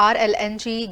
RLNG,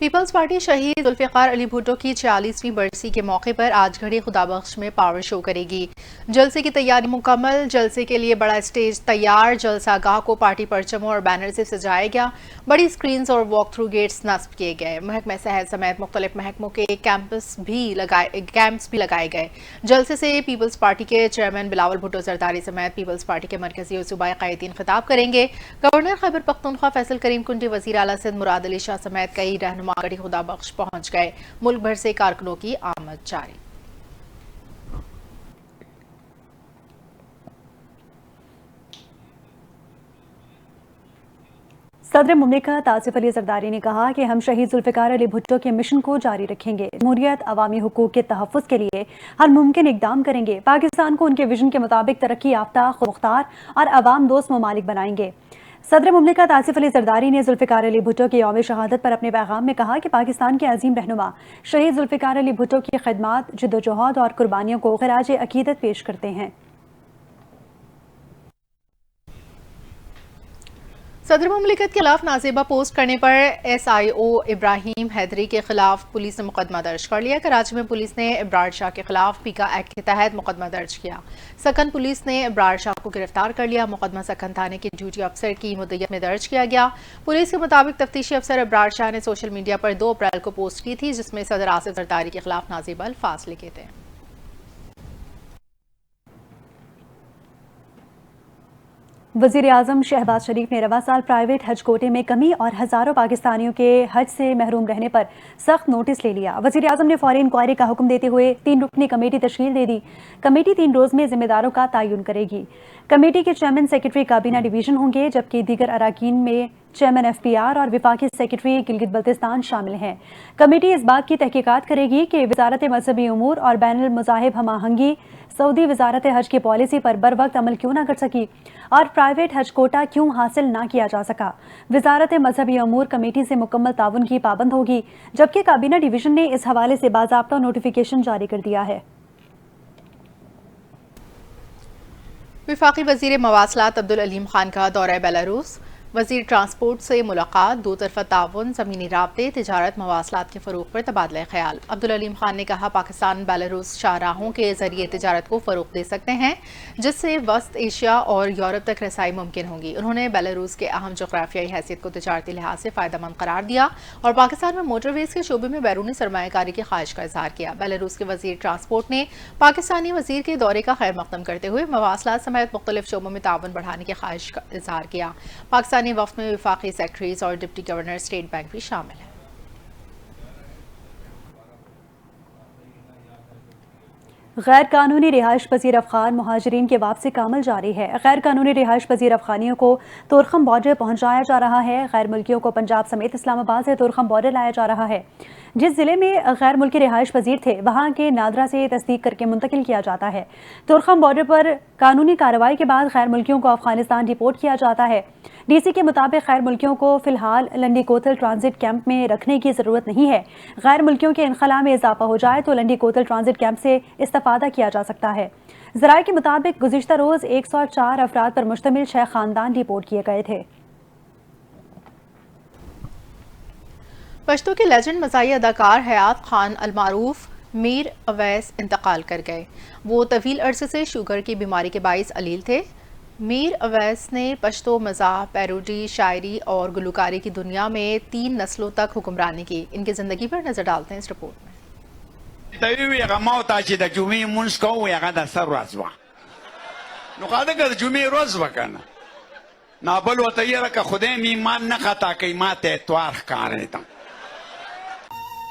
Peoples party شہید ذوالفقار علی بھٹو کی 46ویں برسی کے موقع پر آج گھڑی خدا بخش میں پاور شو کرے گی۔ جلسے کی تیاری مکمل، جلسے کے لیے بڑا اسٹیج تیار، جلسہ گاہ کو پارٹی پرچموں اور بینر سے سجایا گیا، بڑی سکرینز اور واک تھرو گیٹس نصب کیے گئے، محکمہ صحت سمیت مختلف محکموں کے کیمپس بھی لگائے گئے۔ جلسے سے پیپلز پارٹی کے چیئرمین بلاول بھٹو زرداری سمیت پیپلز پارٹی کے مرکزی اور صوبائی قائدین خطاب کریں گے۔ گورنر خیبر پختونخوا فیصل کریم کنڈی، وزیر اعلیٰ سندھ مراد علی شاہ سمیت کئی رہنما گڑھی خدا بخش پہنچ گئے۔ ملک بھر سے کارکنوں کی آمد جاری۔ صدر مملکت آصف علی زرداری نے کہا کہ ہم شہید ذوالفقار علی بھٹو کے مشن کو جاری رکھیں گے، جمہوریت عوامی حقوق کے تحفظ کے لیے ہر ممکن اقدام کریں گے، پاکستان کو ان کے ویژن کے مطابق ترقی یافتہ، خود مختار اور عوام دوست ممالک بنائیں گے۔ صدر مملکت آصف علی زرداری نے ذوالفقار علی بھٹو کے یوم شہادت پر اپنے پیغام میں کہا کہ پاکستان کے عظیم رہنما شہید ذوالفقار علی بھٹو کی خدمات، جدوجہد اور قربانیوں کو خراج عقیدت پیش کرتے ہیں۔ صدر مملکت کے خلاف نازیبہ پوسٹ کرنے پر ایس آئی او ابراہیم حیدری کے خلاف پولیس نے مقدمہ درج کر لیا۔ کراچی میں پولیس نے ابرار شاہ کے خلاف پیکا ایکٹ کے تحت مقدمہ درج کیا۔ سکن پولیس نے ابرار شاہ کو گرفتار کر لیا۔ مقدمہ سکن تھانے کے ڈیوٹی افسر کی مدیت میں درج کیا گیا۔ پولیس کے مطابق تفتیشی افسر ابرار شاہ نے سوشل میڈیا پر 2 اپریل کو پوسٹ کی تھی، جس میں صدر آصف زرداری کے خلاف نازیبہ الفاظ لکھے تھے۔ وزیر اعظم شہباز شریف نے رواں سال پرائیویٹ حج کوٹے میں کمی اور ہزاروں پاکستانیوں کے حج سے محروم رہنے پر سخت نوٹس لے لیا۔ وزیر اعظم نے فوری انکوائری کا حکم دیتے ہوئے 3 رکنی کمیٹی تشکیل دے دی۔ کمیٹی 3 روز میں ذمہ داروں کا تعین کرے گی۔ کمیٹی کے چیئرمین سیکرٹری کابینہ ڈویژن ہوں گے، جبکہ دیگر اراکین میں چیئرمین ایف پی آر اور وفاقی سیکرٹری گلگت بلتستان شامل ہیں۔ کمیٹی اس بات کی تحقیقات کرے گی کہ وزارت مذہبی امور اور بین المذاہب ہم آہنگی سعودی وزارت حج کی پالیسی پر بروقت عمل کیوں نہ کر سکی اور پرائیویٹ حج کوٹا کیوں حاصل نہ کیا جا سکا۔ وزارت مذہبی امور کمیٹی سے مکمل تعاون کی پابند ہوگی، جبکہ کابینہ ڈویژن نے اس حوالے سے باضابطہ نوٹیفیکیشن جاری کر دیا ہے۔ وفاقی وزیر مواصلات عبدالعلیم خان کا دورہ بیلاروس، وزیر ٹرانسپورٹ سے ملاقات، 2 طرفہ تعاون، زمینی رابطے، تجارت، مواصلات کے فروغ پر تبادلہ خیال۔ عبدالعلیم خان نے کہا پاکستان بیلاروس شاہراہوں کے ذریعے تجارت کو فروغ دے سکتے ہیں، جس سے وسط ایشیا اور یورپ تک رسائی ممکن ہوگی۔ انہوں نے بیلاروس کے اہم جغرافیائی حیثیت کو تجارتی لحاظ سے فائدہ مند قرار دیا اور پاکستان میں موٹر ویز کے شعبے میں بیرونی سرمایہ کاری کی خواہش کا اظہار کیا۔ بیلاروس کے وزیر ٹرانسپورٹ نے پاکستانی وزیر کے دورے کا خیر مقدم کرتے ہوئے مواصلات سمیت مختلف شعبوں میں تعاون بڑھانے کی خواہش کا اظہار کیا۔ پاکستانی وفد میں وفاقی سیکرٹریز اور ڈپٹی گورنر اسٹیٹ بینک بھی شامل ہیں۔ غیر قانونی رہائش پذیر افغان مہاجرین کی واپسی کا عمل جاری ہے۔ غیر قانونی رہائش پذیر افغانیوں کو تورخم بارڈر پہنچایا جا رہا ہے۔ غیر ملکیوں کو پنجاب سمیت اسلام آباد سے تورخم بارڈر لایا جا رہا ہے۔ جس ضلع میں غیر ملکی رہائش پذیر تھے وہاں کے نادرا سے تصدیق کر کے منتقل کیا جاتا ہے۔ تورخم بارڈر پر قانونی کارروائی کے بعد غیر ملکیوں کو افغانستان ڈیپورٹ کیا جاتا ہے۔ ڈی سی کے مطابق غیر ملکیوں کو فی الحال لنڈی کوتل ٹرانزٹ کیمپ میں رکھنے کی ضرورت نہیں ہے۔ غیر ملکیوں کے انخلاء میں اضافہ ہو جائے تو لنڈی کوتل ٹرانزٹ کیمپ سے استفادہ کیا جا سکتا ہے۔ ذرائع کے مطابق گزشتہ روز 104 افراد پر مشتمل 6 خاندان ڈیپورٹ کیے گئے تھے۔ پشتو کے لیجنڈ مزاحیہ اداکار حیات خان المعروف میر اویس انتقال کر گئے۔ وہ طویل عرصے سے شوگر کی بیماری کے باعث علیل تھے۔ میر اویس نے پشتو مزاح، پیروڈی، شاعری اور گلوکاری کی دنیا میں 3 نسلوں تک حکمرانی کی۔ ان کی زندگی پر نظر ډالتے ہیں اس رپورٹ میں۔ دوی هغه ما ته چې د جمعې مونځ کوو هغه د سر ورځ وه، نو خاله که د جمعې ورځ وه که نه، نابل ورته یره که خدای مې ایمان نه خطا کوي ما ته اتوار ښکارېده.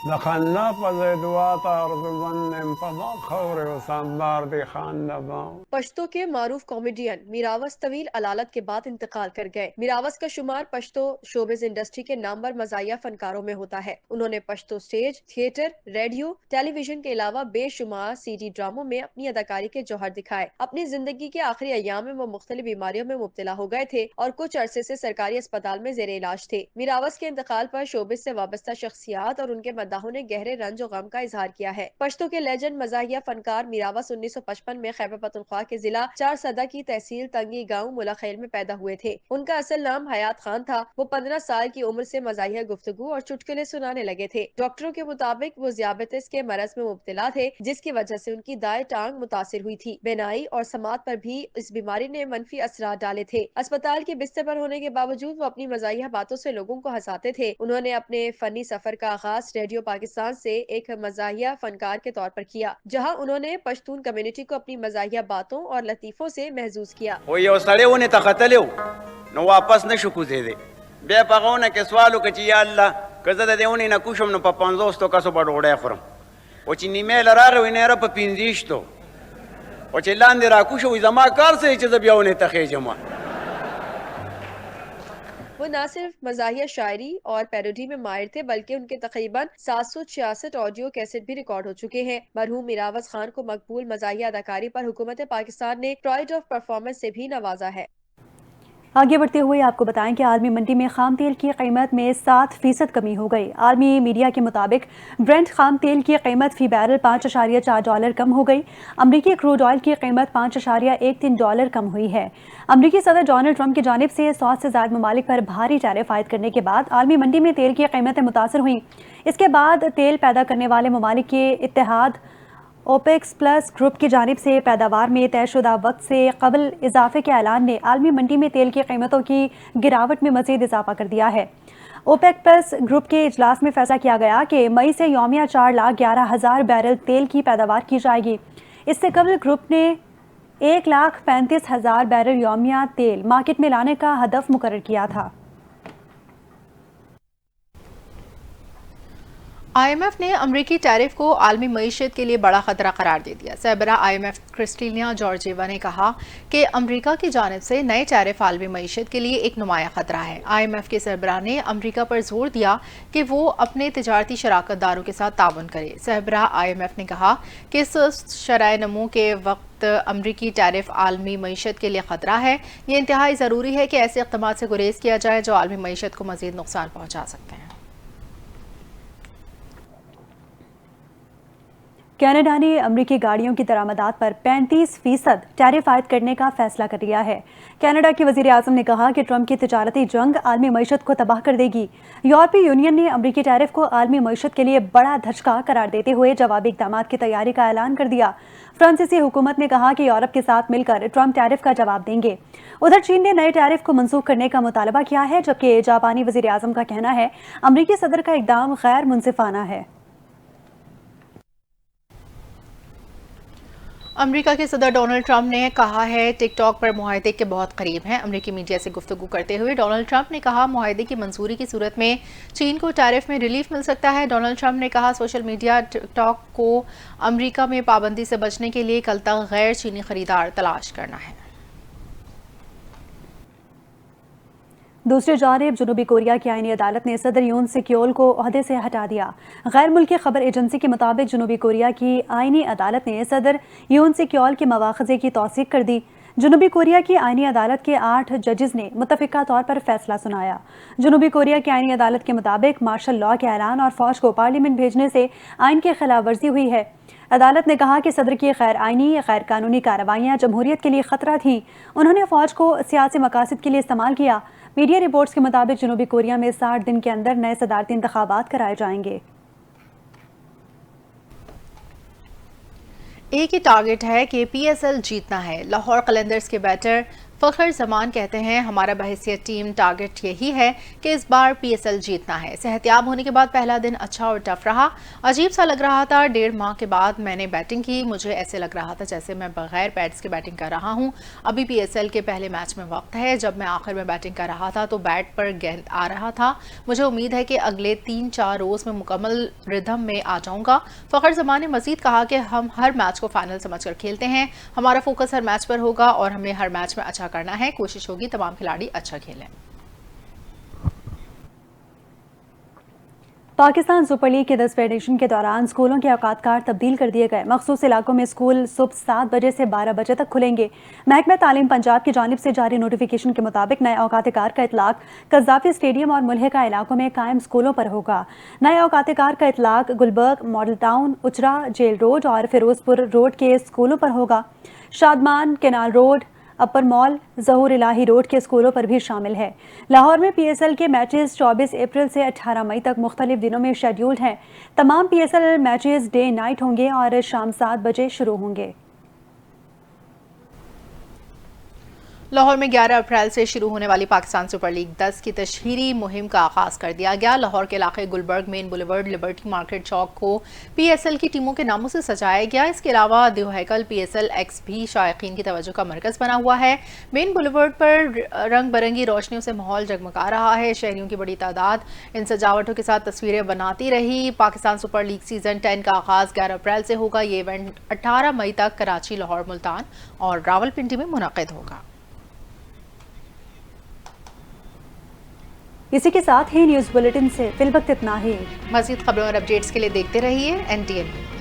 د خندا په ځای دعا ته ارزومند یم، په ما خاورې اوسم بار دې خانده بام. پشتو کے معروف کامیڈین میراوس طویل علالت کے بعد انتقال کر گئے۔ میراوس کا شمار پشتو شوبز انڈسٹری کے نامور مزاحیہ فنکاروں میں ہوتا ہے۔ انہوں نے پشتو سٹیج، تھیٹر، ریڈیو، ٹیلی ویژن کے علاوہ بے شمار سی ڈی ڈراموں میں اپنی اداکاری کے جوہر دکھائے۔ اپنی زندگی کے آخری ایام میں وہ مختلف بیماریوں میں مبتلا ہو گئے تھے اور کچھ عرصے سے سرکاری اسپتال میں زیر علاج تھے۔ میراوس کے انتقال پر شوبز سے وابستہ شخصیات اور ان کے مداح مزاحوں نے گہرے رنج و غم کا اظہار کیا ہے۔ پشتو کے لیجنڈ مزاحیہ فنکار میراوس 1955 میں خیبر پختونخوا کے ضلع چارسدہ کی تحصیل تنگی گاؤں ملاخیل میں پیدا ہوئے تھے۔ ان کا اصل نام حیات خان تھا۔ وہ 15 سال کی عمر سے مزاحیہ گفتگو اور چٹکلے سنانے لگے تھے۔ ڈاکٹروں کے مطابق وہ ذیابیطس کے مرض میں مبتلا تھے، جس کی وجہ سے ان کی دائیں ٹانگ متاثر ہوئی تھی۔ بینائی اور سماعت پر بھی اس بیماری نے منفی اثرات ڈالے تھے۔ اسپتال کے بستر پر ہونے کے باوجود وہ اپنی مزاحیہ باتوں سے لوگوں کو ہنساتے تھے۔ انہوں نے اپنے فنی سفر کا آغاز ریڈیو پاکستان سے ایک مزاحیہ فنکار کے طور پر کیا، جہاں انہوں نے پشتون کمیونٹی کو اپنی مزاحیہ باتوں اور لطیفوں سے محظوظ کیا۔ و یو سړی ونې ته ختلی نو واپس نه شو کوزېدی، بیا په هغه ونه کې سوال وکړه چې یا الله که زه د دې ونې نه کوشم نو په 50 کسو به ډوډۍ خورم. و چې نیمې له راغی وایي نه یاره په 25 و چې لاندې راکوشه وایي زما کار څه دی چې زه بیا ونې ته خېږم. وہ نہ صرف مزاحیہ شاعری اور پیروڈی میں ماہر تھے بلکہ ان کے تقریباً 766 آڈیو کیسٹ بھی ریکارڈ ہو چکے ہیں۔ مرحوم میراوس خان کو مقبول مزاحیہ اداکاری پر حکومت پاکستان نے پرائڈ آف پرفارمنس سے بھی نوازا ہے۔ آگے بڑھتے ہوئے آپ کو بتائیں کہ عالمی منڈی میں خام تیل کی قیمت میں 7% کمی ہو گئی۔ عالمی میڈیا کے مطابق برنٹ خام تیل کی قیمت فی بیرل $5.4 کم ہو گئی۔ امریکی کروڈ آئل کی قیمت $5.13 کم ہوئی ہے۔ امریکی صدر ڈونلڈ ٹرمپ کی جانب سے 100 سے زائد ممالک پر بھاری ٹیرف عائد کرنے کے بعد عالمی منڈی میں تیل کی قیمتیں متاثر ہوئیں۔ اس کے بعد تیل پیدا کرنے والے ممالک کے اتحاد اوپیکس پلس گروپ کی جانب سے پیداوار میں طے شدہ وقت سے قبل اضافے کے اعلان نے عالمی منڈی میں تیل کی قیمتوں کی گراوٹ میں مزید اضافہ کر دیا ہے۔ اوپیک پلس گروپ کے اجلاس میں فیصلہ کیا گیا کہ مئی سے یومیہ 4,11,000 بیرل تیل کی پیداوار کی جائے گی۔ اس سے قبل گروپ نے 1,35,000 بیرل یومیہ تیل مارکیٹ میں لانے کا ہدف مقرر کیا تھا۔ آئی ایم ایف نے امریکی ٹیرف کو عالمی معیشت کے لیے بڑا خطرہ قرار دے دیا۔ سربراہ I M F Kristalina Georgieva نے کہا کہ امریکہ کی جانب سے نئے ٹیرف عالمی معیشت کے لیے ایک نمایاں خطرہ ہے۔ آئی ایم ایف کے سربراہ نے امریکہ پر زور دیا کہ وہ اپنے تجارتی شراکت داروں کے ساتھ تعاون کرے۔ سربراہ آئی ایم ایف نے کہا کہ سست شرح نمو کے وقت امریکی ٹیرف عالمی معیشت کے لیے خطرہ ہے۔ یہ انتہائی ضروری ہے کہ ایسے اقدامات سے گریز کیا جائے جو عالمی معیشت کو مزید نقصان پہنچا سکتے ہیں۔ کینیڈا نے امریکی گاڑیوں کی درآمدات پر 35% ٹیرف عائد کرنے کا فیصلہ کر لیا ہے۔ کینیڈا کے وزیر اعظم نے کہا کہ ٹرمپ کی تجارتی جنگ عالمی معیشت کو تباہ کر دے گی۔ یورپی یونین نے امریکی ٹیرف کو عالمی معیشت کے لیے بڑا دھچکا قرار دیتے ہوئے جوابی اقدامات کی تیاری کا اعلان کر دیا۔ فرانسیسی حکومت نے کہا کہ یورپ کے ساتھ مل کر ٹرمپ ٹیرف کا جواب دیں گے۔ ادھر چین نے نئے ٹیرف کو منسوخ کرنے کا مطالبہ کیا ہے، جبکہ جاپانی وزیر اعظم کا کہنا ہے امریکی صدر کا اقدام غیر منصفانہ ہے۔ امریکہ کے صدر ڈونلڈ ٹرمپ نے کہا ہے ٹک ٹاک پر معاہدے کے بہت قریب ہیں۔ امریکی میڈیا سے گفتگو کرتے ہوئے ڈونلڈ ٹرمپ نے کہا معاہدے کی منظوری کی صورت میں چین کو ٹیرف میں ریلیف مل سکتا ہے۔ ڈونلڈ ٹرمپ نے کہا سوشل میڈیا ٹک ٹاک کو امریکہ میں پابندی سے بچنے کے لیے کل تک غیر چینی خریدار تلاش کرنا ہے۔ دوسری جانب جنوبی کوریا کی آئینی عدالت نے صدر یون سک یول کو عہدے سے ہٹا دیا۔ غیر ملکی خبر ایجنسی کے مطابق جنوبی کوریا کی آئینی عدالت نے صدر یون سک یول کے مواخذے کی توثیق کر دی۔ جنوبی کوریا کی آئینی عدالت کے 8 ججز نے متفقہ طور پر فیصلہ سنایا۔ جنوبی کوریا کی آئینی عدالت کے مطابق مارشل لاء کے اعلان اور فوج کو پارلیمنٹ بھیجنے سے آئین کی خلاف ورزی ہوئی ہے۔ عدالت نے کہا کہ صدر کی غیر آئینی غیر قانونی کارروائیاں جمہوریت کے لیے خطرہ تھیں۔ انہوں نے فوج کو سیاسی مقاصد کے لیے استعمال کیا۔ میڈیا رپورٹس کے مطابق جنوبی کوریا میں 60 دن کے اندر نئے صدارتی انتخابات کرائے جائیں گے۔ ایک ہی ٹارگٹ ہے کہ پی ایس ایل جیتنا ہے۔ لاہور قلندرز کے بیٹر فخر زمان کہتے ہیں ہمارا بحیثیت ٹیم ٹارگٹ یہی ہے کہ اس بار پی ایس ایل جیتنا ہے۔ صحتیاب ہونے کے بعد پہلا دن اچھا اور ٹف رہا، عجیب سا لگ رہا تھا۔ 1.5 ماہ کے بعد میں نے بیٹنگ کی، مجھے ایسے لگ رہا تھا جیسے میں بغیر پیڈز کے بیٹنگ کر رہا ہوں۔ ابھی پی ایس ایل کے پہلے میچ میں وقت ہے۔ جب میں آخر میں بیٹنگ کر رہا تھا تو بیٹ پر گیند آ رہا تھا۔ مجھے امید ہے کہ اگلے 3-4 روز میں مکمل ردھم میں آ جاؤں گا۔ فخر زمان نے مزید کہا کہ ہم ہر میچ کو فائنل سمجھ کر کھیلتے ہیں، ہمارا فوکس ہر میچ پر ہوگا اور ہمیں ہر میچ میں اچھا کرنا ہے۔ کوشش ہوگی تمام کھلاڑی اچھا کھیلیں۔ پاکستان سپر لیگ کے 10ویں ایڈیشن کے دوران اسکولوں کے اوقات کار تبدیل کر دیے گئے۔ مخصوص علاقوں میں اسکول صبح 7 بجے سے 12 بجے تک کھلیں گے۔ محکمہ تعلیم پنجاب کی جانب سے جاری نوٹیفیکیشن کے مطابق نئے اوقات کار کا اطلاق قذافی اسٹیڈیم اور ملحقہ علاقوں میں قائم اسکولوں پر ہوگا۔ نئے اوقات کار کا اطلاق Gulberg, Model Town, Ichhra, Jail Road اور فیروز پور روڈ کے اسکولوں پر ہوگا۔ شادمان، کینال روڈ، اپر مال، ظہور الہی روڈ کے اسکولوں پر بھی شامل ہے۔ لاہور میں پی ایس ایل کے میچز 24 اپریل سے 18 مئی تک مختلف دنوں میں شیڈیولڈ ہیں۔ تمام P S L matches day night ہوں گے اور شام 7 بجے شروع ہوں گے۔ لاہور میں 11 اپریل سے شروع ہونے والی پاکستان سپر لیگ 10 کی تشہیری مہم کا آغاز کر دیا گیا۔ لاہور کے علاقے گلبرگ، مین بولیورڈ، لبرٹی مارکیٹ چوک کو پی ایس ایل کی ٹیموں کے ناموں سے سجایا گیا۔ اس کے علاوہ دیو ہیکل پی ایس ایل ایکس بھی شائقین کی توجہ کا مرکز بنا ہوا ہے۔ مین بولیورڈ پر رنگ برنگی روشنیوں سے ماحول جگمگا رہا ہے۔ شہریوں کی بڑی تعداد ان سجاوٹوں کے ساتھ تصویریں بناتی رہی۔ پاکستان سپر لیگ سیزن 10 کا آغاز 11 اپریل سے ہوگا۔ یہ ایونٹ 18 مئی تک کراچی، لاہور، ملتان اور راولپنڈی میں منعقد ہوگا۔ اسی کے ساتھ ہی نیوز بلیٹن سے فی الوقت اتنا ہی۔ مزید خبروں اور اپڈیٹس کے لیے دیکھتے رہیے NTN